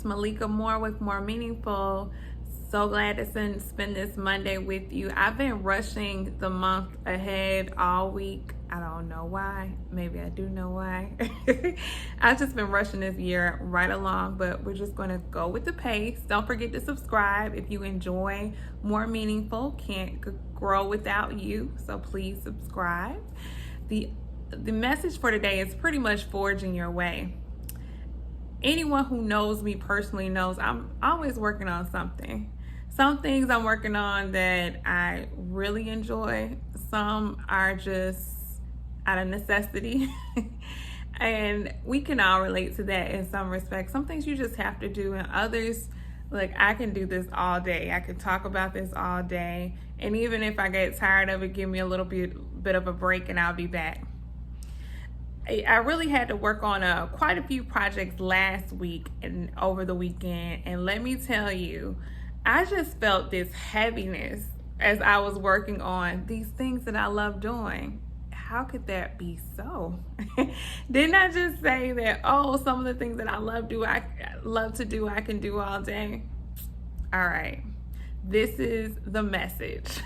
It's Malika Moore with More Meaningful. So glad to spend this Monday with you. I've been rushing the month ahead all week. I don't know why. Maybe I do know why. I've just been rushing this year right along, but we're just going to go with the pace. Don't forget to subscribe if you enjoy More Meaningful. Can't grow without you, so please subscribe. The message for today is pretty much forging your way. Anyone who knows me personally knows I'm always working on something. Some things I'm working on that I really enjoy. Some are just out of necessity. And we can all relate to that in some respects. Some things you just have to do, and others, like, I can do this all day. I can talk about this all day. And even if I get tired of it, give me a little bit of a break and I'll be back. I really had to work on quite a few projects last week and over the weekend. And let me tell you, I just felt this heaviness as I was working on these things that I love doing. How could that be so? Didn't I just say that, some of the things that I love to do, I can do all day? All right. This is the message.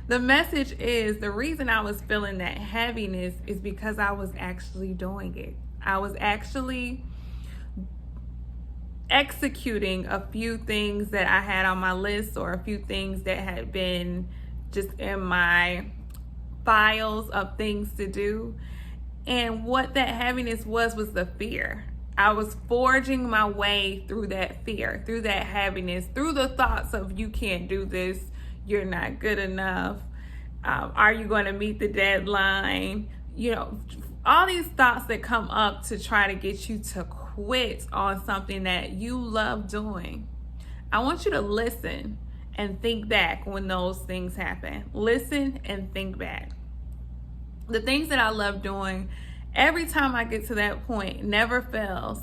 The message is the reason I was feeling that heaviness is because I was actually doing it. I was actually executing a few things that I had on my list, or a few things that had been just in my files of things to do. And what that heaviness was the fear. I was forging my way through that fear, through that heaviness, through the thoughts of you can't do this, you're not good enough, are you going to meet the deadline? All these thoughts that come up to try to get you to quit on something that you love doing. I want you to listen and think back when those things happen. Listen and think back. The things that I love doing, every time I get to that point, never fails.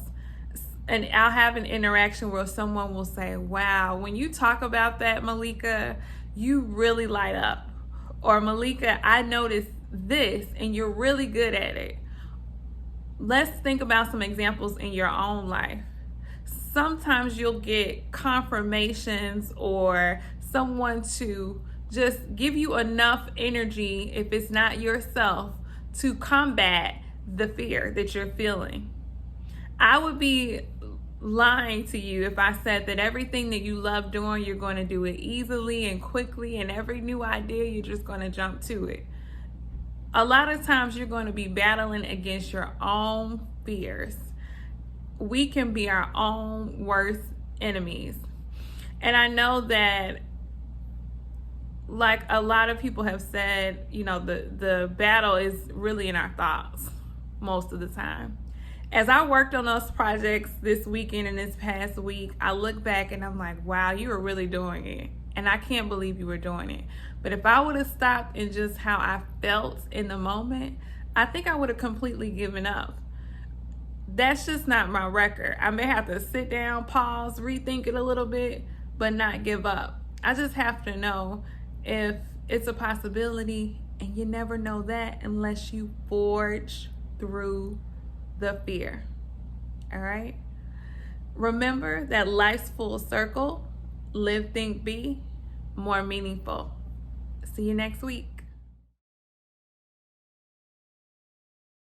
And I'll have an interaction where someone will say, wow, when you talk about that, Malika, you really light up. Or, Malika, I noticed this and you're really good at it. Let's think about some examples in your own life. Sometimes you'll get confirmations or someone to just give you enough energy, if it's not yourself, to combat the fear that you're feeling. I would be lying to you if I said that everything that you love doing, you're going to do it easily and quickly, and every new idea, you're just going to jump to it. A lot of times you're going to be battling against your own fears. We can be our own worst enemies. And I know that, like a lot of people have said, the battle is really in our thoughts most of the time. As I worked on those projects this weekend and this past week, I look back and I'm like, wow, you were really doing it. And I can't believe you were doing it. But if I would have stopped in just how I felt in the moment, I think I would have completely given up. That's just not my record. I may have to sit down, pause, rethink it a little bit, but not give up. I just have to know if it's a possibility, and you never know that unless you forge through the fear. All right? Remember that life's full circle. Live, think, be more meaningful. See you next week.